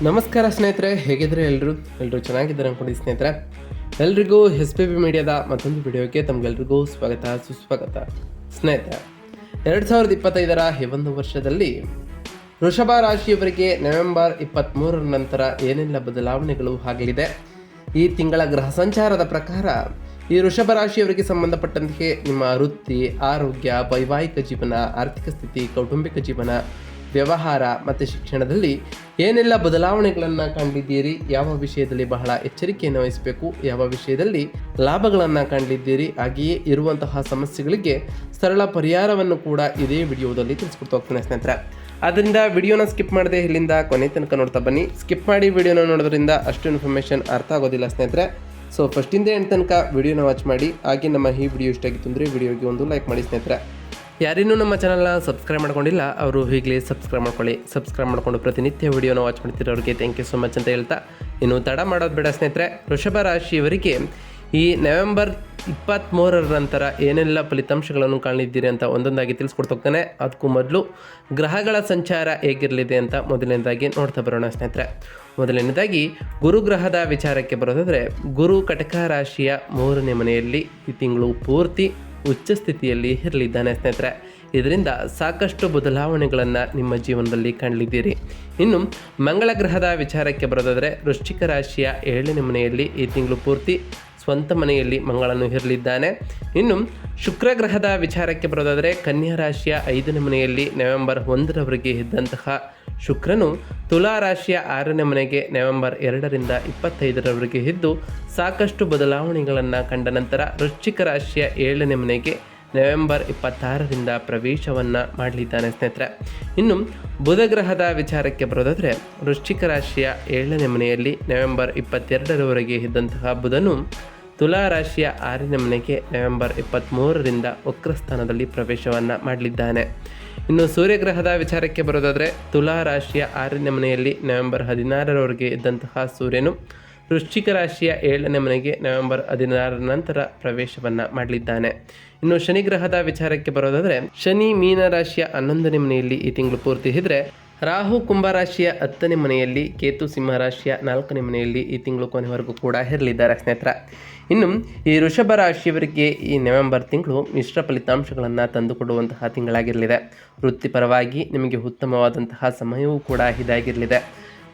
ನಮಸ್ಕಾರ ಸ್ನೇಹಿತರೆ, ಹೇಗಿದ್ರೆ ಎಲ್ಲರೂ ಚೆನ್ನಾಗಿದ್ದಾರೆ ಅನ್ಕೊಂಡು ಸ್ನೇಹಿತರೆ. ಎಲ್ರಿಗೂ SPB ಮೀಡಿಯಾದ ಮತ್ತೊಂದು ವಿಡಿಯೋಕ್ಕೆ ತಮಗೆಲ್ರಿಗೂ ಸುಸ್ವಾಗತ. ಸ್ನೇಹಿತರೆ, 2025ರ ಈ ಒಂದು ವರ್ಷದಲ್ಲಿ ವೃಷಭ ರಾಶಿಯವರಿಗೆ ನವೆಂಬರ್ 23ರ ನಂತರ ಏನೆಲ್ಲ ಬದಲಾವಣೆಗಳು ಆಗಲಿದೆ. ಈ ತಿಂಗಳ ಗ್ರಹ ಸಂಚಾರದ ಪ್ರಕಾರ ಈ ವೃಷಭ ರಾಶಿಯವರಿಗೆ ಸಂಬಂಧಪಟ್ಟಂತೆ ನಿಮ್ಮ ವೃತ್ತಿ, ಆರೋಗ್ಯ, ವೈವಾಹಿಕ ಜೀವನ, ಆರ್ಥಿಕ ಸ್ಥಿತಿ, ಕೌಟುಂಬಿಕ ಜೀವನ, ವ್ಯವಹಾರ ಮತ್ತು ಶಿಕ್ಷಣದಲ್ಲಿ ಏನೆಲ್ಲ ಬದಲಾವಣೆಗಳನ್ನು ಕಂಡಿದ್ದೀರಿ, ಯಾವ ವಿಷಯದಲ್ಲಿ ಬಹಳ ಎಚ್ಚರಿಕೆಯನ್ನು ವಹಿಸಬೇಕು, ಯಾವ ವಿಷಯದಲ್ಲಿ ಲಾಭಗಳನ್ನು ಕಂಡಿದ್ದೀರಿ, ಹಾಗೆಯೇ ಇರುವಂತಹ ಸಮಸ್ಯೆಗಳಿಗೆ ಸರಳ ಪರಿಹಾರವನ್ನು ಕೂಡ ಇದೇ ವಿಡಿಯೋದಲ್ಲಿ ತಿಳಿಸ್ಕೊಡ್ತಾ ಹೋಗ್ತೇನೆ ಸ್ನೇಹಿತರೆ. ಆದ್ದರಿಂದ ವಿಡಿಯೋನ ಸ್ಕಿಪ್ ಮಾಡದೆ ಇಲ್ಲಿಂದ ಕೊನೆ ತನಕ ನೋಡ್ತಾ ಬನ್ನಿ. ಸ್ಕಿಪ್ ಮಾಡಿ ವಿಡಿಯೋನ ನೋಡೋದ್ರಿಂದ ಅಷ್ಟು ಇನ್ಫಾರ್ಮೇಷನ್ ಅರ್ಥ ಆಗೋದಿಲ್ಲ ಸ್ನೇಹಿತರೆ. ಸೊ ಫಸ್ಟಿಂದ ಎಂಡ್ ತನಕ ವಿಡಿಯೋನ ವಾಚ್ ಮಾಡಿ. ಹಾಗೆ ನಮ್ಮ ಈ ವಿಡಿಯೋ ಇಷ್ಟ ಆಗಿತ್ತು ಅಂದರೆ ವಿಡಿಯೋಗೆ ಒಂದು ಲೈಕ್ ಮಾಡಿ ಸ್ನೇಹಿತರೆ. ಯಾರಿನ್ನೂ ನಮ್ಮ ಚಾನಲ್ನ ಸಬ್ಸ್ಕ್ರೈಬ್ ಮಾಡ್ಕೊಂಡಿಲ್ಲ ಅವರು ಈಗಲೇ ಸಬ್ಸ್ಕ್ರೈಬ್ ಮಾಡ್ಕೊಳ್ಳಿ. ಸಬ್ಸ್ಕ್ರೈಬ್ ಮಾಡಿಕೊಂಡು ಪ್ರತಿನಿತ್ಯ ವಿಡಿಯೋನ ವಾಚ್ ಮಾಡ್ತಿರೋರಿಗೆ ಥ್ಯಾಂಕ್ ಯು ಸೊ ಮಚ್ ಅಂತ ಹೇಳ್ತಾ, ಇನ್ನು ತಡ ಮಾಡೋದು ಬೇಡ ಸ್ನೇಹಿತರೆ. ವೃಷಭ ರಾಶಿಯವರಿಗೆ ಈ ನವೆಂಬರ್ 23ರ ನಂತರ ಏನೆಲ್ಲ ಫಲಿತಾಂಶಗಳನ್ನು ಕಾಣಲಿದ್ದೀರಿ ಅಂತ ಒಂದೊಂದಾಗಿ ತಿಳಿಸ್ಕೊಡ್ತೋಗ್ತಾನೆ. ಅದಕ್ಕೂ ಮೊದಲು ಗ್ರಹಗಳ ಸಂಚಾರ ಹೇಗಿರಲಿದೆ ಅಂತ ಮೊದಲನೇದಾಗಿ ನೋಡ್ತಾ ಬರೋಣ ಸ್ನೇಹಿತರೆ. ಮೊದಲನೇದಾಗಿ ಗುರುಗ್ರಹದ ವಿಚಾರಕ್ಕೆ ಬರೋದಾದರೆ, ಗುರು ಕಟಕ ರಾಶಿಯ 3ನೇ ಮನೆಯಲ್ಲಿ ಈ ತಿಂಗಳು ಪೂರ್ತಿ ಉಚ್ಚ ಸ್ಥಿತಿಯಲ್ಲಿ ಇರಲಿದ್ದಾನೆ ಸ್ನೇಹಿತರೆ. ಇದರಿಂದ ಸಾಕಷ್ಟು ಬದಲಾವಣೆಗಳನ್ನು ನಿಮ್ಮ ಜೀವನದಲ್ಲಿ ಕಾಣಲಿದ್ದೀರಿ. ಇನ್ನು ಮಂಗಳ ಗ್ರಹದ ವಿಚಾರಕ್ಕೆ ಬರೋದಾದರೆ, ವೃಶ್ಚಿಕ ರಾಶಿಯ 7ನೇ ಮನೆಯಲ್ಲಿ ಈ ತಿಂಗಳು ಪೂರ್ತಿ ಸ್ವಂತ ಮನೆಯಲ್ಲಿ ಮಂಗಳನು ಇರಲಿದ್ದಾನೆ. ಇನ್ನು ಶುಕ್ರ ಗ್ರಹದ ವಿಚಾರಕ್ಕೆ ಬರೋದಾದರೆ, ಕನ್ಯಾ ರಾಶಿಯ 5ನೇ ಮನೆಯಲ್ಲಿ ನವೆಂಬರ್ 1ರವರೆಗೆ ಇದ್ದಂತಹ ಶುಕ್ರನು ತುಲಾ ರಾಶಿಯ 6ನೇ ಮನೆಗೆ ನವೆಂಬರ್ 2ರಿಂದ 25ರವರೆಗೆ ಇದ್ದು ಸಾಕಷ್ಟು ಬದಲಾವಣೆಗಳನ್ನು ಕಂಡ ನಂತರ ವೃಶ್ಚಿಕ ರಾಶಿಯ 7ನೇ ಮನೆಗೆ ನವೆಂಬರ್ 26ರಿಂದ ಪ್ರವೇಶವನ್ನು ಮಾಡಲಿದ್ದಾನೆ ಸ್ನೇಹಿತರೆ. ಇನ್ನು ಬುಧ ಗ್ರಹದ ವಿಚಾರಕ್ಕೆ ಬರೋದಾದರೆ, ವೃಶ್ಚಿಕ ರಾಶಿಯ 7ನೇ ಮನೆಯಲ್ಲಿ ನವೆಂಬರ್ 22ರವರೆಗೆ ಇದ್ದಂತಹ ಬುಧನು ತುಲಾ ರಾಶಿಯ 6ನೇ ಮನೆಗೆ ನವೆಂಬರ್ 23ರಿಂದ ವಕ್ರಸ್ಥಾನದಲ್ಲಿ ಪ್ರವೇಶವನ್ನು ಮಾಡಲಿದ್ದಾನೆ. ಇನ್ನು ಸೂರ್ಯಗ್ರಹದ ವಿಚಾರಕ್ಕೆ ಬರೋದಾದರೆ, ತುಲಾ ರಾಶಿಯ 6ನೇ ಮನೆಯಲ್ಲಿ ನವೆಂಬರ್ 16ರವರೆಗೆ ಇದ್ದಂತಹ ಸೂರ್ಯನು ವೃಶ್ಚಿಕ ರಾಶಿಯ 7ನೇ ಮನೆಗೆ ನವೆಂಬರ್ 16ರ ನಂತರ ಪ್ರವೇಶವನ್ನು ಮಾಡಲಿದ್ದಾನೆ. ಇನ್ನು ಶನಿ ಗ್ರಹದ ವಿಚಾರಕ್ಕೆ ಬರೋದಾದರೆ, ಶನಿ ಮೀನ ರಾಶಿಯ 11ನೇ ಮನೆಯಲ್ಲಿ ಈ ತಿಂಗಳು ಪೂರ್ತಿ ಇದ್ದರೆ, ರಾಹು ಕುಂಭರಾಶಿಯ 10ನೇ ಮನೆಯಲ್ಲಿ, ಕೇತು ಸಿಂಹ ರಾಶಿಯ 4ನೇ ಮನೆಯಲ್ಲಿ ಈ ತಿಂಗಳು ಕೊನೆವರೆಗೂ ಕೂಡ ಇರಲಿದ್ದಾರೆ ಸ್ನೇಹಿತರೆ. ಇನ್ನು ಈ ವೃಷಭ ರಾಶಿಯವರಿಗೆ ಈ ನವೆಂಬರ್ ತಿಂಗಳು ಮಿಶ್ರ ಫಲಿತಾಂಶಗಳನ್ನು ತಂದುಕೊಡುವಂತಹ ತಿಂಗಳಾಗಿರಲಿದೆ. ವೃತ್ತಿಪರವಾಗಿ ನಿಮಗೆ ಉತ್ತಮವಾದಂತಹ ಸಮಯವೂ ಕೂಡ ಇದಾಗಿರಲಿದೆ.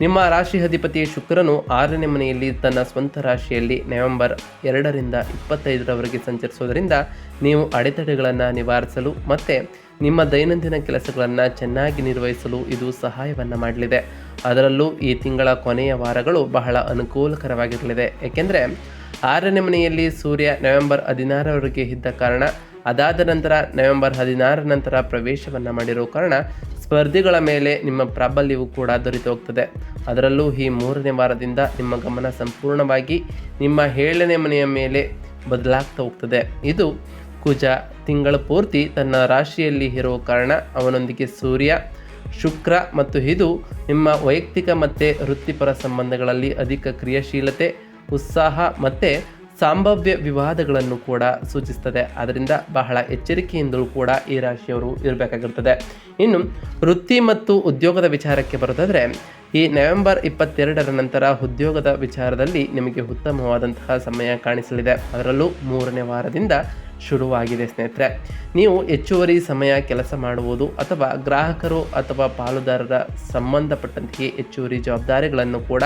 ನಿಮ್ಮ ರಾಶಿ ಅಧಿಪತಿ ಶುಕ್ರನು 6ನೇ ಮನೆಯಲ್ಲಿ ತನ್ನ ಸ್ವಂತ ರಾಶಿಯಲ್ಲಿ ನವೆಂಬರ್ 2ರಿಂದ 25ರವರೆಗೆ ಸಂಚರಿಸೋದರಿಂದ ನೀವು ಅಡೆತಡೆಗಳನ್ನು ನಿವಾರಿಸಲು ಮತ್ತು ನಿಮ್ಮ ದೈನಂದಿನ ಕೆಲಸಗಳನ್ನು ಚೆನ್ನಾಗಿ ನಿರ್ವಹಿಸಲು ಇದು ಸಹಾಯವನ್ನು ಮಾಡಲಿದೆ. ಅದರಲ್ಲೂ ಈ ತಿಂಗಳ ಕೊನೆಯ ವಾರಗಳು ಬಹಳ ಅನುಕೂಲಕರವಾಗಿರಲಿದೆ. ಏಕೆಂದರೆ 6ನೇ ಮನೆಯಲ್ಲಿ ಸೂರ್ಯ ನವೆಂಬರ್ 16ರವರೆಗೆ ಇದ್ದ ಕಾರಣ, ಅದಾದ ನಂತರ ನವೆಂಬರ್ 16ರ ನಂತರ ಪ್ರವೇಶವನ್ನು ಮಾಡಿರೋ ಕಾರಣ ಸ್ಪರ್ಧಿಗಳ ಮೇಲೆ ನಿಮ್ಮ ಪ್ರಾಬಲ್ಯವು ಕೂಡ ದೊರೆತು ಹೋಗ್ತದೆ. ಅದರಲ್ಲೂ ಈ 3ನೇ ವಾರದಿಂದ ನಿಮ್ಮ ಗಮನ ಸಂಪೂರ್ಣವಾಗಿ ನಿಮ್ಮ 7ನೇ ಮನೆಯ ಮೇಲೆ ಬದಲಾಗ್ತಾ ಹೋಗ್ತದೆ. ಇದು ಕುಜ ತಿಂಗಳ ಪೂರ್ತಿ ತನ್ನ ರಾಶಿಯಲ್ಲಿ ಇರೋ ಕಾರಣ ಅವನೊಂದಿಗೆ ಸೂರ್ಯ, ಶುಕ್ರ ಮತ್ತು ಇದು ನಿಮ್ಮ ವೈಯಕ್ತಿಕ ಮತ್ತು ವೃತ್ತಿಪರ ಸಂಬಂಧಗಳಲ್ಲಿ ಅಧಿಕ ಕ್ರಿಯಾಶೀಲತೆ, ಉತ್ಸಾಹ ಮತ್ತು ಸಂಭಾವ್ಯ ವಿವಾದಗಳನ್ನು ಕೂಡ ಸೂಚಿಸ್ತದೆ. ಅದರಿಂದ ಬಹಳ ಎಚ್ಚರಿಕೆಯಿಂದಲೂ ಕೂಡ ಈ ರಾಶಿಯವರು ಇರಬೇಕಾಗಿರ್ತದೆ. ಇನ್ನು ವೃತ್ತಿ ಮತ್ತು ಉದ್ಯೋಗದ ವಿಚಾರಕ್ಕೆ ಬರೋದಾದರೆ, ಈ ನವೆಂಬರ್ 22ರ ನಂತರ ಉದ್ಯೋಗದ ವಿಚಾರದಲ್ಲಿ ನಿಮಗೆ ಉತ್ತಮವಾದಂತಹ ಸಮಯ ಕಾಣಿಸಲಿದೆ. ಅದರಲ್ಲೂ 3ನೇ ವಾರದಿಂದ ಶುರುವಾಗಿದೆ ಸ್ನೇಹಿತರೆ. ನೀವು ಹೆಚ್ಚುವರಿ ಸಮಯ ಕೆಲಸ ಮಾಡುವುದು ಅಥವಾ ಗ್ರಾಹಕರು ಅಥವಾ ಪಾಲುದಾರರ ಸಂಬಂಧಪಟ್ಟಂತೆಯೇ ಹೆಚ್ಚುವರಿ ಜವಾಬ್ದಾರಿಗಳನ್ನು ಕೂಡ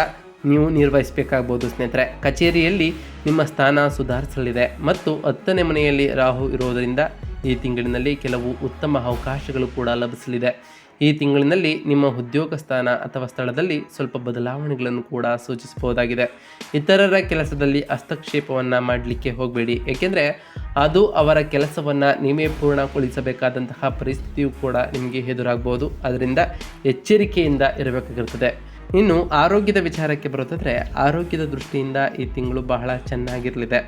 ನೀವು ನಿರ್ವಹಿಸಬೇಕಾಗ್ಬೋದು ಸ್ನೇಹಿತರೆ. ಕಚೇರಿಯಲ್ಲಿ ನಿಮ್ಮ ಸ್ಥಾನ ಸುಧಾರಿಸಲಿದೆ ಮತ್ತು 10ನೇ ಮನೆಯಲ್ಲಿ ರಾಹು ಇರುವುದರಿಂದ ಈ ತಿಂಗಳಿನಲ್ಲಿ ಕೆಲವು ಉತ್ತಮ ಅವಕಾಶಗಳು ಕೂಡ ಲಭಿಸಲಿದೆ. ಈ ತಿಂಗಳಿನಲ್ಲಿ ನಿಮ್ಮ ಉದ್ಯೋಗ ಸ್ಥಾನ ಅಥವಾ ಸ್ಥಳದಲ್ಲಿ ಸ್ವಲ್ಪ ಬದಲಾವಣೆಗಳನ್ನು ಕೂಡ ಸೂಚಿಸಬಹುದಾಗಿದೆ. ಇತರರ ಕೆಲಸದಲ್ಲಿ ಹಸ್ತಕ್ಷೇಪವನ್ನು ಮಾಡಲಿಕ್ಕೆ ಹೋಗಬೇಡಿ, ಏಕೆಂದರೆ ಅದು ಅವರ ಕೆಲಸವನ್ನು ನೀವೇ ಪೂರ್ಣಗೊಳಿಸಬೇಕಾದಂತಹ ಪರಿಸ್ಥಿತಿಯು ಕೂಡ ನಿಮಗೆ ಎದುರಾಗಬಹುದು. ಅದರಿಂದ ಎಚ್ಚರಿಕೆಯಿಂದ ಇರಬೇಕಾಗಿರುತ್ತದೆ. ಇನ್ನು ಆರೋಗ್ಯದ ವಿಚಾರಕ್ಕೆ ಬರೋದಾದರೆ, ಆರೋಗ್ಯದ ದೃಷ್ಟಿಯಿಂದ ಈ ತಿಂಗಳು ಬಹಳ ಚೆನ್ನಾಗಿರಲಿದೆ.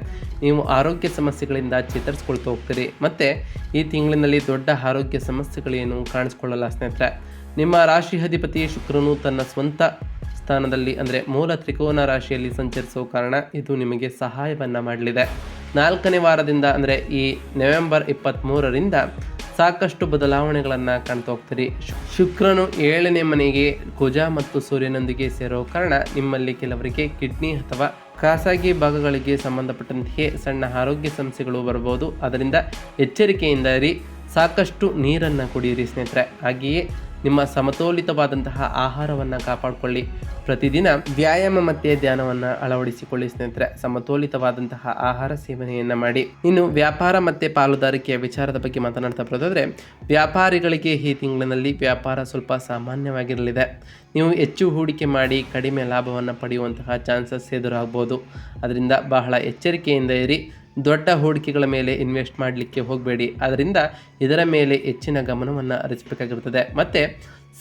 ನೀವು ಆರೋಗ್ಯ ಸಮಸ್ಯೆಗಳಿಂದ ಚೇತರಿಸ್ಕೊಳ್ತಾ ಹೋಗ್ತೀರಿ ಮತ್ತು ಈ ತಿಂಗಳಿನಲ್ಲಿ ದೊಡ್ಡ ಆರೋಗ್ಯ ಸಮಸ್ಯೆಗಳೇನು ಕಾಣಿಸ್ಕೊಳ್ಳಲ್ಲ ಸ್ನೇಹಿತರೆ. ನಿಮ್ಮ ರಾಶಿ ಅಧಿಪತಿ ಶುಕ್ರನು ತನ್ನ ಸ್ವಂತ ಸ್ಥಾನದಲ್ಲಿ ಅಂದರೆ ಮೂಲ ತ್ರಿಕೋನ ರಾಶಿಯಲ್ಲಿ ಸಂಚರಿಸುವ ಕಾರಣ ಇದು ನಿಮಗೆ ಸಹಾಯವನ್ನು ಮಾಡಲಿದೆ. 4ನೇ ವಾರದಿಂದ ಅಂದರೆ ಈ ನವೆಂಬರ್ 23ರಿಂದ ಸಾಕಷ್ಟು ಬದಲಾವಣೆಗಳನ್ನು ಕಾಣ್ತಾ ಹೋಗ್ತೀರಿ. ಶುಕ್ರನು 7ನೇ ಮನೆಗೆ ಕುಜ ಮತ್ತು ಸೂರ್ಯನೊಂದಿಗೆ ಸೇರೋ ಕಾರಣ ನಿಮ್ಮಲ್ಲಿ ಕೆಲವರಿಗೆ ಕಿಡ್ನಿ ಅಥವಾ ಖಾಸಗಿ ಭಾಗಗಳಿಗೆ ಸಂಬಂಧಪಟ್ಟಂತೆಯೇ ಸಣ್ಣ ಆರೋಗ್ಯ ಸಮಸ್ಯೆಗಳು ಬರಬಹುದು. ಅದರಿಂದ ಎಚ್ಚರಿಕೆಯಿಂದ ಇರಿ. ಸಾಕಷ್ಟು ನೀರನ್ನು ಕುಡಿಯಿರಿ ಸ್ನೇಹಿತರೆ. ಹಾಗೆಯೇ ನಿಮ್ಮ ಸಮತೋಲಿತವಾದಂತಹ ಆಹಾರವನ್ನು ಕಾಪಾಡಿಕೊಳ್ಳಿ. ಪ್ರತಿದಿನ ವ್ಯಾಯಾಮ ಮತ್ತು ಧ್ಯಾನವನ್ನು ಅಳವಡಿಸಿಕೊಳ್ಳಿ ಸ್ನೇಹಿತರೆ. ಸಮತೋಲಿತವಾದಂತಹ ಆಹಾರ ಸೇವನೆಯನ್ನು ಮಾಡಿ. ಇನ್ನು ವ್ಯಾಪಾರ ಮತ್ತು ಪಾಲುದಾರಿಕೆಯ ವಿಚಾರದ ಬಗ್ಗೆ ಮಾತನಾಡ್ತಾ ಬರೋದಾದರೆ, ವ್ಯಾಪಾರಿಗಳಿಗೆ ಈ ತಿಂಗಳಿನಲ್ಲಿ ವ್ಯಾಪಾರ ಸ್ವಲ್ಪ ಸಾಮಾನ್ಯವಾಗಿರಲಿದೆ. ನೀವು ಹೆಚ್ಚು ಹೂಡಿಕೆ ಮಾಡಿ ಕಡಿಮೆ ಲಾಭವನ್ನು ಪಡೆಯುವಂತಹ ಚಾನ್ಸಸ್ ಎದುರಾಗ್ಬೋದು. ಅದರಿಂದ ಬಹಳ ಎಚ್ಚರಿಕೆಯಿಂದ ಇರಿ. ದೊಡ್ಡ ಹೂಡಿಕೆಗಳ ಮೇಲೆ ಇನ್ವೆಸ್ಟ್ ಮಾಡಲಿಕ್ಕೆ ಹೋಗಬೇಡಿ. ಅದರಿಂದ ಇದರ ಮೇಲೆ ಹೆಚ್ಚಿನ ಗಮನವನ್ನು ಹರಿಸಬೇಕಾಗಿರುತ್ತದೆ. ಮತ್ತು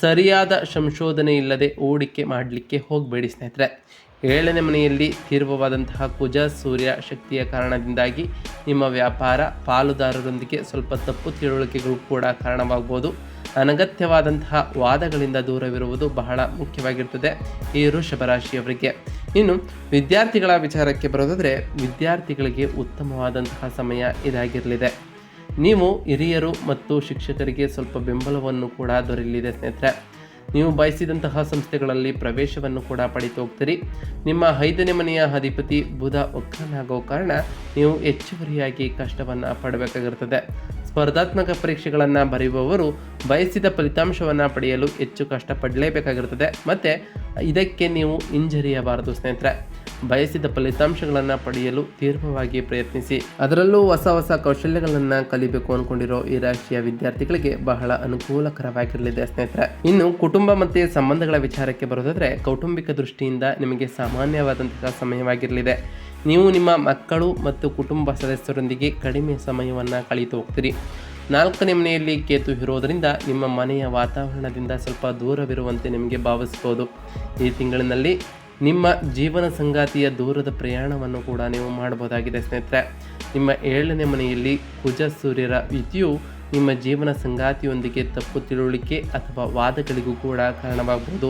ಸರಿಯಾದ ಸಂಶೋಧನೆ ಇಲ್ಲದೆ ಹೂಡಿಕೆ ಮಾಡಲಿಕ್ಕೆ ಹೋಗಬೇಡಿ ಸ್ನೇಹಿತರೆ. 7ನೇ ಮನೆಯಲ್ಲಿ ತೀವ್ರವಾದಂತಹ ಕುಜ ಸೂರ್ಯ ಶಕ್ತಿಯ ಕಾರಣದಿಂದಾಗಿ ನಿಮ್ಮ ವ್ಯಾಪಾರ ಪಾಲುದಾರರೊಂದಿಗೆ ಸ್ವಲ್ಪ ತಪ್ಪು ತಿಳುವಳಿಕೆಗಳು ಕೂಡ ಕಾರಣವಾಗಬಹುದು. ಅನಗತ್ಯವಾದಂತಹ ವಾದಗಳಿಂದ ದೂರವಿರುವುದು ಬಹಳ ಮುಖ್ಯವಾಗಿರ್ತದೆ ಈ ವೃಷಭ ರಾಶಿಯವರಿಗೆ. ಇನ್ನು ವಿದ್ಯಾರ್ಥಿಗಳ ವಿಚಾರಕ್ಕೆ ಬರೋದಾದರೆ, ವಿದ್ಯಾರ್ಥಿಗಳಿಗೆ ಉತ್ತಮವಾದಂತಹ ಸಮಯ ಇದಾಗಿರಲಿದೆ. ನೀವು ಹಿರಿಯರು ಮತ್ತು ಶಿಕ್ಷಕರಿಗೆ ಸ್ವಲ್ಪ ಬೆಂಬಲವನ್ನು ಕೂಡ ದೊರೆಯಲಿದೆ ಸ್ನೇಹಿತರೆ. ನೀವು ಬಯಸಿದಂತಹ ಸಂಸ್ಥೆಗಳಲ್ಲಿ ಪ್ರವೇಶವನ್ನು ಕೂಡ ಪಡೆದು ಹೋಗ್ತೀರಿ. ನಿಮ್ಮ 5ನೇ ಮನೆಯ ಅಧಿಪತಿ ಬುಧ ವಕ್ರನಾಗೋ ಕಾರಣ ನೀವು ಹೆಚ್ಚುವರಿಯಾಗಿ ಕಷ್ಟವನ್ನು ಪಡಬೇಕಾಗಿರುತ್ತದೆ. ಸ್ಪರ್ಧಾತ್ಮಕ ಪರೀಕ್ಷೆಗಳನ್ನು ಬರೆಯುವವರು ಬಯಸಿದ ಫಲಿತಾಂಶವನ್ನು ಪಡೆಯಲು ಹೆಚ್ಚು ಕಷ್ಟಪಡಲೇಬೇಕಾಗಿರುತ್ತದೆ. ಮತ್ತು ಇದಕ್ಕೆ ನೀವು ಹಿಂಜರಿಯಬಾರದು ಸ್ನೇಹಿತರೆ. ಬಯಸಿದ ಫಲಿತಾಂಶಗಳನ್ನು ಪಡೆಯಲು ತೀವ್ರವಾಗಿ ಪ್ರಯತ್ನಿಸಿ. ಅದರಲ್ಲೂ ಹೊಸ ಕೌಶಲ್ಯಗಳನ್ನು ಕಲಿಬೇಕು ಅಂದ್ಕೊಂಡಿರೋ ಈ ರಾಶಿಯ ವಿದ್ಯಾರ್ಥಿಗಳಿಗೆ ಬಹಳ ಅನುಕೂಲಕರವಾಗಿರಲಿದೆ ಸ್ನೇಹಿತರೆ. ಇನ್ನು ಕುಟುಂಬ ಮತ್ತು ಸಂಬಂಧಗಳ ವಿಚಾರಕ್ಕೆ ಬರೋದಾದರೆ, ಕೌಟುಂಬಿಕ ದೃಷ್ಟಿಯಿಂದ ನಿಮಗೆ ಸಾಮಾನ್ಯವಾದಂತಹ ಸಮಯವಾಗಿರಲಿದೆ. ನೀವು ನಿಮ್ಮ ಮಕ್ಕಳು ಮತ್ತು ಕುಟುಂಬ ಸದಸ್ಯರೊಂದಿಗೆ ಕಡಿಮೆ ಸಮಯವನ್ನು ಕಳೆದು ಹೋಗ್ತೀರಿ. 4ನೇ ಮನೆಯಲ್ಲಿ ಕೇತು ಇರೋದರಿಂದ ನಿಮ್ಮ ಮನೆಯ ವಾತಾವರಣದಿಂದ ಸ್ವಲ್ಪ ದೂರವಿರುವಂತೆ ನಿಮಗೆ ಭಾವಿಸ್ಬೋದು. ಈ ತಿಂಗಳಿನಲ್ಲಿ ನಿಮ್ಮ ಜೀವನ ಸಂಗಾತಿಯ ದೂರದ ಪ್ರಯಾಣವನ್ನು ಕೂಡ ನೀವು ಮಾಡಬಹುದಾಗಿದೆ ಸ್ನೇಹಿತರೆ. ನಿಮ್ಮ 7ನೇ ಮನೆಯಲ್ಲಿ ಕುಜ ಸೂರ್ಯರ ಯುತಿಯು ನಿಮ್ಮ ಜೀವನ ಸಂಗಾತಿಯೊಂದಿಗೆ ತಪ್ಪು ತಿಳುವಳಿಕೆ ಅಥವಾ ವಾದಗಳಿಗೂ ಕೂಡ ಕಾರಣವಾಗಬಹುದು.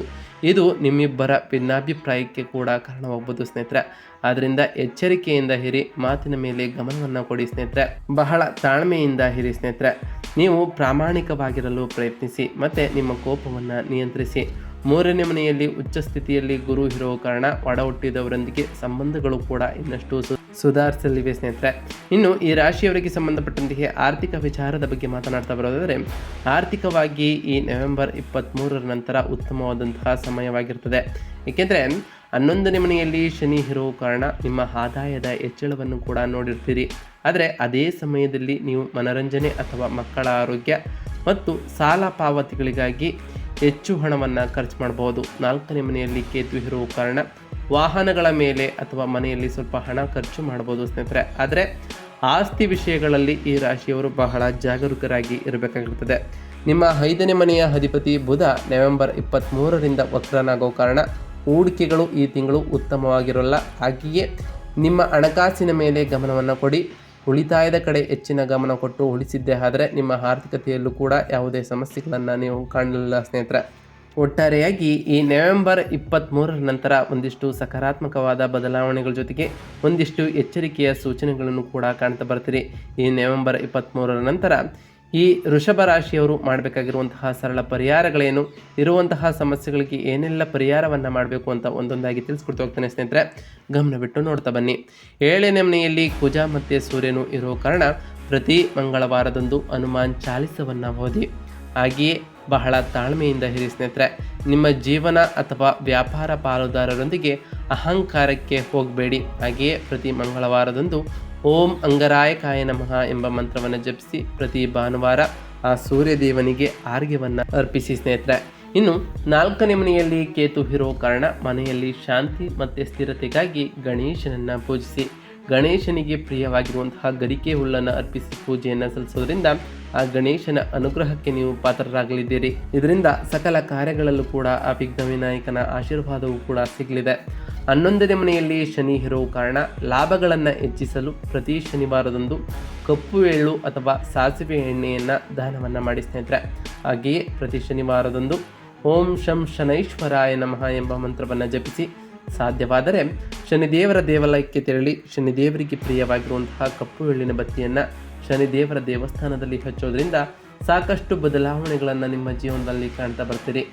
ಇದು ನಿಮ್ಮಿಬ್ಬರ ಭಿನ್ನಾಭಿಪ್ರಾಯಕ್ಕೆ ಕೂಡ ಕಾರಣವಾಗಬಹುದು ಸ್ನೇಹಿತರೆ. ಆದ್ದರಿಂದ ಎಚ್ಚರಿಕೆಯಿಂದ ಇರಿ. ಮಾತಿನ ಮೇಲೆ ಗಮನವನ್ನು ಕೊಡಿ ಸ್ನೇಹಿತರೆ. ಬಹಳ ತಾಳ್ಮೆಯಿಂದ ಇರಿ ಸ್ನೇಹಿತರೆ. ನೀವು ಪ್ರಾಮಾಣಿಕವಾಗಿರಲು ಪ್ರಯತ್ನಿಸಿ ಮತ್ತು ನಿಮ್ಮ ಕೋಪವನ್ನು ನಿಯಂತ್ರಿಸಿ. 3ನೇ ಮನೆಯಲ್ಲಿ ಉಚ್ಚ ಸ್ಥಿತಿಯಲ್ಲಿ ಗುರು ಇರೋ ಕಾರಣ ಒಡ ಹುಟ್ಟಿದವರೊಂದಿಗೆ ಸಂಬಂಧಗಳು ಕೂಡ ಇನ್ನಷ್ಟು ಸುಧಾರಿಸಲಿವೆ ಸ್ನೇಹಿತರೆ. ಇನ್ನು ಈ ರಾಶಿಯವರಿಗೆ ಸಂಬಂಧಪಟ್ಟಂತೆ ಆರ್ಥಿಕ ವಿಚಾರದ ಬಗ್ಗೆ ಮಾತನಾಡ್ತಾ ಬರೋದಾದರೆ, ಆರ್ಥಿಕವಾಗಿ ಈ ನವೆಂಬರ್ 23ರ ನಂತರ ಉತ್ತಮವಾದಂತಹ ಸಮಯವಾಗಿರ್ತದೆ. ಏಕೆಂದರೆ 11ನೇ ಮನೆಯಲ್ಲಿ ಶನಿ ಇರೋ ಕಾರಣ ನಿಮ್ಮ ಆದಾಯದ ಹೆಚ್ಚಳವನ್ನು ಕೂಡ ನೋಡಿರ್ತೀರಿ. ಆದರೆ ಅದೇ ಸಮಯದಲ್ಲಿ ನೀವು ಮನರಂಜನೆ ಅಥವಾ ಮಕ್ಕಳ ಆರೋಗ್ಯ ಮತ್ತು ಸಾಲ ಪಾವತಿಗಳಿಗಾಗಿ ಹೆಚ್ಚು ಹಣವನ್ನು ಖರ್ಚು ಮಾಡಬಹುದು. 4ನೇ ಮನೆಯಲ್ಲಿ ಕೇತು ಇರುವ ಕಾರಣ ವಾಹನಗಳ ಮೇಲೆ ಅಥವಾ ಮನೆಯಲ್ಲಿ ಸ್ವಲ್ಪ ಹಣ ಖರ್ಚು ಮಾಡ್ಬೋದು ಸ್ನೇಹಿತರೆ. ಆದರೆ ಆಸ್ತಿ ವಿಷಯಗಳಲ್ಲಿ ಈ ರಾಶಿಯವರು ಬಹಳ ಜಾಗರೂಕರಾಗಿ ಇರಬೇಕಾಗಿರ್ತದೆ. ನಿಮ್ಮ 5ನೇ ಮನೆಯ ಅಧಿಪತಿ ಬುಧ ನವೆಂಬರ್ 23ರಿಂದ ವಕ್ರನಾಗೋ ಕಾರಣ ಹೂಡಿಕೆಗಳು ಈ ತಿಂಗಳು ಉತ್ತಮವಾಗಿರೋಲ್ಲ. ಹಾಗೆಯೇ ನಿಮ್ಮ ಹಣಕಾಸಿನ ಮೇಲೆ ಗಮನವನ್ನು ಕೊಡಿ. ಉಳಿತಾಯದ ಕಡೆ ಹೆಚ್ಚಿನ ಗಮನ ಕೊಟ್ಟು ಉಳಿಸಿದ್ದೇ ಆದರೆ ನಿಮ್ಮ ಆರ್ಥಿಕತೆಯಲ್ಲೂ ಕೂಡ ಯಾವುದೇ ಸಮಸ್ಯೆಗಳನ್ನು ನೀವು ಕಾಣಲಿಲ್ಲ ಸ್ನೇಹಿತರೆ. ಒಟ್ಟಾರೆಯಾಗಿ ಈ ನವೆಂಬರ್ 23ರ ನಂತರ ಒಂದಿಷ್ಟು ಸಕಾರಾತ್ಮಕವಾದ ಬದಲಾವಣೆಗಳ ಜೊತೆಗೆ ಒಂದಿಷ್ಟು ಎಚ್ಚರಿಕೆಯ ಸೂಚನೆಗಳನ್ನು ಕೂಡ ಕಾಣ್ತಾ ಬರ್ತೀರಿ. ಈ ನವೆಂಬರ್ 23ರ ನಂತರ ಈ ವೃಷಭ ರಾಶಿಯವರು ಮಾಡಬೇಕಾಗಿರುವಂತಹ ಸರಳ ಪರಿಹಾರಗಳೇನು, ಇರುವಂತಹ ಸಮಸ್ಯೆಗಳಿಗೆ ಏನೆಲ್ಲ ಪರಿಹಾರವನ್ನು ಮಾಡಬೇಕು ಅಂತ ಒಂದೊಂದಾಗಿ ತಿಳಿಸ್ಕೊಡ್ತಾ ಹೋಗ್ತಾನೆ ಸ್ನೇಹಿತರೆ. ಗಮನ ಬಿಟ್ಟು ನೋಡ್ತಾ ಬನ್ನಿ. 7ನೇ ಮನೆಯಲ್ಲಿ ಕುಜ ಮತ್ತು ಸೂರ್ಯನು ಇರೋ ಕಾರಣ ಪ್ರತಿ ಮಂಗಳವಾರದಂದು ಹನುಮಾನ್ ಚಾಲಿಸವನ್ನು ಓದಿ. ಹಾಗೆಯೇ ಬಹಳ ತಾಳ್ಮೆಯಿಂದ ಇರಿ ಸ್ನೇಹಿತರೆ. ನಿಮ್ಮ ಜೀವನ ಅಥವಾ ವ್ಯಾಪಾರ ಪಾಲುದಾರರೊಂದಿಗೆ ಅಹಂಕಾರಕ್ಕೆ ಹೋಗಬೇಡಿ. ಹಾಗೆಯೇ ಪ್ರತಿ ಮಂಗಳವಾರದಂದು ಓಂ ಅಂಗರಾಯಕಾಯ ನಮಃ ಎಂಬ ಮಂತ್ರವನ್ನು ಜಪಿಸಿ ಪ್ರತಿ ಭಾನುವಾರ ಆ ಸೂರ್ಯದೇವನಿಗೆ ಆರ್ಘ್ಯವನ್ನು ಅರ್ಪಿಸಿ ಸ್ನೇಹಿತರೆ. ಇನ್ನು 4ನೇ ಮನೆಯಲ್ಲಿ ಕೇತು ಇರೋ ಕಾರಣ ಮನೆಯಲ್ಲಿ ಶಾಂತಿ ಮತ್ತು ಸ್ಥಿರತೆಗಾಗಿ ಗಣೇಶನನ್ನು ಪೂಜಿಸಿ. ಗಣೇಶನಿಗೆ ಪ್ರಿಯವಾಗಿರುವಂತಹ ಗರಿಕೆ ಹುಲ್ಲನ್ನು ಅರ್ಪಿಸಿ ಪೂಜೆಯನ್ನು ಸಲ್ಲಿಸೋದ್ರಿಂದ ಆ ಗಣೇಶನ ಅನುಗ್ರಹಕ್ಕೆ ನೀವು ಪಾತ್ರರಾಗಲಿದ್ದೀರಿ. ಇದರಿಂದ ಸಕಲ ಕಾರ್ಯಗಳಲ್ಲೂ ಕೂಡ ಆ ವಿಘ್ನ ವಿನಾಯಕನ ಆಶೀರ್ವಾದವೂ ಕೂಡ ಸಿಗಲಿದೆ. 11ನೇ ಮನೆಯಲ್ಲಿ ಶನಿ ಇರೋ ಕಾರಣ ಲಾಭಗಳನ್ನು ಹೆಚ್ಚಿಸಲು ಪ್ರತಿ ಶನಿವಾರದಂದು ಕಪ್ಪು ಎಳ್ಳು ಅಥವಾ ಸಾಸಿವೆ ಎಣ್ಣೆಯನ್ನು ದಾನವನ್ನು ಮಾಡಿ ಸ್ನೇಹಿತರೆ. ಹಾಗೆಯೇ ಪ್ರತಿ ಶನಿವಾರದಂದು ಓಂ ಶಂ ಶನೈಶ್ವರಾಯ ನಮಃ ಎಂಬ ಮಂತ್ರವನ್ನು ಜಪಿಸಿ. ಸಾಧ್ಯವಾದರೆ ಶನಿದೇವರ ದೇವಾಲಯಕ್ಕೆ ತೆರಳಿ ಶನಿದೇವರಿಗೆ ಪ್ರಿಯವಾಗಿರುವಂತಹ ಕಪ್ಪು ಎಳ್ಳಿನ ಬತ್ತಿಯನ್ನು ಶನಿದೇವರ ದೇವಸ್ಥಾನದಲ್ಲಿ ಹಚ್ಚೋದ್ರಿಂದ ಸಾಕಷ್ಟು ಬದಲಾವಣೆಗಳನ್ನು ನಿಮ್ಮ ಜೀವನದಲ್ಲಿ ಕಾಣ್ತಾ ಬರ್ತೀರಿ.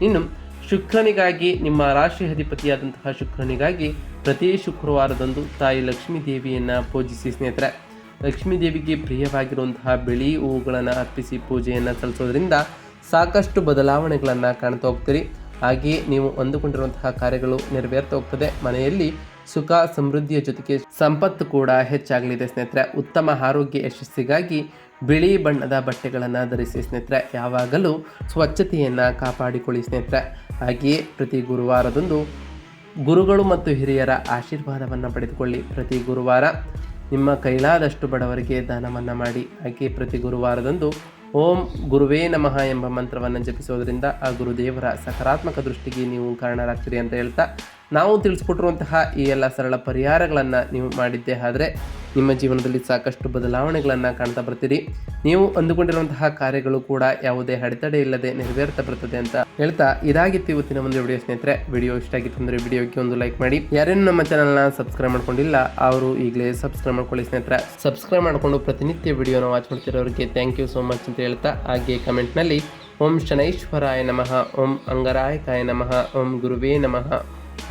ಇನ್ನು ಶುಕ್ರನಿಗಾಗಿ, ನಿಮ್ಮ ರಾಶಿ ಅಧಿಪತಿಯಾದಂತಹ ಶುಕ್ರನಿಗಾಗಿ ಪ್ರತಿ ಶುಕ್ರವಾರದಂದು ತಾಯಿ ಲಕ್ಷ್ಮೀ ದೇವಿಯನ್ನು ಪೂಜಿಸಿ ಸ್ನೇಹಿತರೆ. ಲಕ್ಷ್ಮೀ ದೇವಿಗೆ ಪ್ರಿಯವಾಗಿರುವಂತಹ ಬಿಳಿ ಹೂವುಗಳನ್ನು ಅರ್ಪಿಸಿ ಪೂಜೆಯನ್ನು ಸಲ್ಲಿಸೋದ್ರಿಂದ ಸಾಕಷ್ಟು ಬದಲಾವಣೆಗಳನ್ನು ಕಾಣ್ತಾ ಹೋಗ್ತೀರಿ. ಹಾಗೆಯೇ ನೀವು ಅಂದುಕೊಂಡಿರುವಂತಹ ಕಾರ್ಯಗಳು ನೆರವೇರ್ತಾ ಹೋಗ್ತದೆ. ಮನೆಯಲ್ಲಿ ಸುಖ ಸಮೃದ್ಧಿಯ ಜೊತೆಗೆ ಸಂಪತ್ತು ಕೂಡ ಹೆಚ್ಚಾಗಲಿದೆ ಸ್ನೇಹಿತರೆ. ಉತ್ತಮ ಆರೋಗ್ಯ ಯಶಸ್ಸಿಗಾಗಿ ಬಿಳಿ ಬಣ್ಣದ ಬಟ್ಟೆಗಳನ್ನು ಧರಿಸಿ ಸ್ನೇಹಿತರೆ. ಯಾವಾಗಲೂ ಸ್ವಚ್ಛತೆಯನ್ನು ಕಾಪಾಡಿಕೊಳ್ಳಿ ಸ್ನೇಹಿತರೆ. ಹಾಗೆಯೇ ಪ್ರತಿ ಗುರುವಾರದಂದು ಗುರುಗಳು ಮತ್ತು ಹಿರಿಯರ ಆಶೀರ್ವಾದವನ್ನು ಪಡೆದುಕೊಳ್ಳಿ. ಪ್ರತಿ ಗುರುವಾರ ನಿಮ್ಮ ಕೈಲಾದಷ್ಟು ಬಡವರಿಗೆ ದಾನವನ್ನು ಮಾಡಿ. ಹಾಗೆ ಪ್ರತಿ ಗುರುವಾರದಂದು ಓಂ ಗುರುವೇ ನಮಃ ಎಂಬ ಮಂತ್ರವನ್ನು ಜಪಿಸೋದ್ರಿಂದ ಆ ಗುರುದೇವರ ಸಕಾರಾತ್ಮಕ ದೃಷ್ಟಿಗೆ ನೀವು ಕಾರಣರಾಗ್ತೀರಿ ಅಂತ ಹೇಳ್ತಾ, ನಾವು ತಿಳಿಸ್ಕೊಟ್ಟಿರುವಂತಹ ಈ ಎಲ್ಲ ಸರಳ ಪರಿಹಾರಗಳನ್ನು ನೀವು ಮಾಡಿದ್ದೇ ಆದರೆ ನಿಮ್ಮ ಜೀವನದಲ್ಲಿ ಸಾಕಷ್ಟು ಬದಲಾವಣೆಗಳನ್ನು ಕಾಣ್ತಾ ಬರ್ತೀರಿ. ನೀವು ಅಂದುಕೊಂಡಿರುವಂತಹ ಕಾರ್ಯಗಳು ಕೂಡ ಯಾವುದೇ ಅಡೆತಡೆ ಇಲ್ಲದೆ ನೆರವೇರ್ತಾ ಬರ್ತದೆ ಅಂತ ಹೇಳ್ತಾ, ಇದಾಗಿತ್ತು ಇವತ್ತಿನ ಒಂದು ವಿಡಿಯೋ ಸ್ನೇಹಿತರೆ. ವಿಡಿಯೋ ಇಷ್ಟ ಆಗಿತ್ತು ಅಂದರೆ ವಿಡಿಯೋಗೆ ಒಂದು ಲೈಕ್ ಮಾಡಿ. ಯಾರೇನು ನಮ್ಮ ಚಾನಲ್ನ ಸಬ್ಸ್ಕ್ರೈಬ್ ಮಾಡ್ಕೊಂಡಿಲ್ಲ ಅವರು ಈಗಲೇ ಸಬ್ಸ್ಕ್ರೈಬ್ ಮಾಡ್ಕೊಳ್ಳಿ ಸ್ನೇಹಿತರೆ. ಸಬ್ಸ್ಕ್ರೈಬ್ ಮಾಡಿಕೊಂಡು ಪ್ರತಿನಿತ್ಯ ವಿಡಿಯೋನ ವಾಚ್ ಮಾಡ್ತಿರೋರಿಗೆ ಥ್ಯಾಂಕ್ ಯು ಸೋ ಮಚ್ ಅಂತ ಹೇಳ್ತಾ, ಹಾಗೆ ಕಮೆಂಟ್ನಲ್ಲಿ ಓಂ ಶನೈಶ್ವರಾಯ ನಮಃ, ಓಂ ಅಂಗರಾಯಕಾಯ ನಮಃ, ಓಂ ಗುರುವೇ ನಮಃ,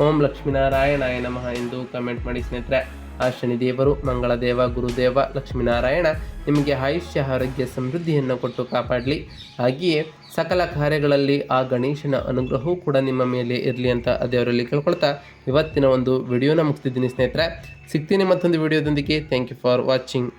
ಓಂ ಲಕ್ಷ್ಮೀನಾರಾಯಣಾಯ ನಮಃ ಎಂದು ಕಮೆಂಟ್ ಮಾಡಿ ಸ್ನೇಹಿತರೆ. ಆ ಶನಿದೇವರು, ಮಂಗಳದೇವ, ಗುರುದೇವ, ಲಕ್ಷ್ಮೀನಾರಾಯಣ ನಿಮಗೆ ಆಯುಷ್ಯ ಆರೋಗ್ಯ ಸಮೃದ್ಧಿಯನ್ನು ಕೊಟ್ಟು ಕಾಪಾಡಲಿ. ಹಾಗೆಯೇ ಸಕಲ ಕಾರ್ಯಗಳಲ್ಲಿ ಆ ಗಣೇಶನ ಅನುಗ್ರಹವೂ ಕೂಡ ನಿಮ್ಮ ಮೇಲೆ ಇರಲಿ ಅಂತ ದೇವರಲ್ಲಿ ಕೇಳ್ಕೊಳ್ತಾ ಇವತ್ತಿನ ಒಂದು ವಿಡಿಯೋನ ಮುಗಿಸ್ತಿದ್ದೀನಿ ಸ್ನೇಹಿತರೆ. ಸಿಗ್ತೀನಿ ಮತ್ತೊಂದು ವಿಡಿಯೋದೊಂದಿಗೆ. Thank you for watching.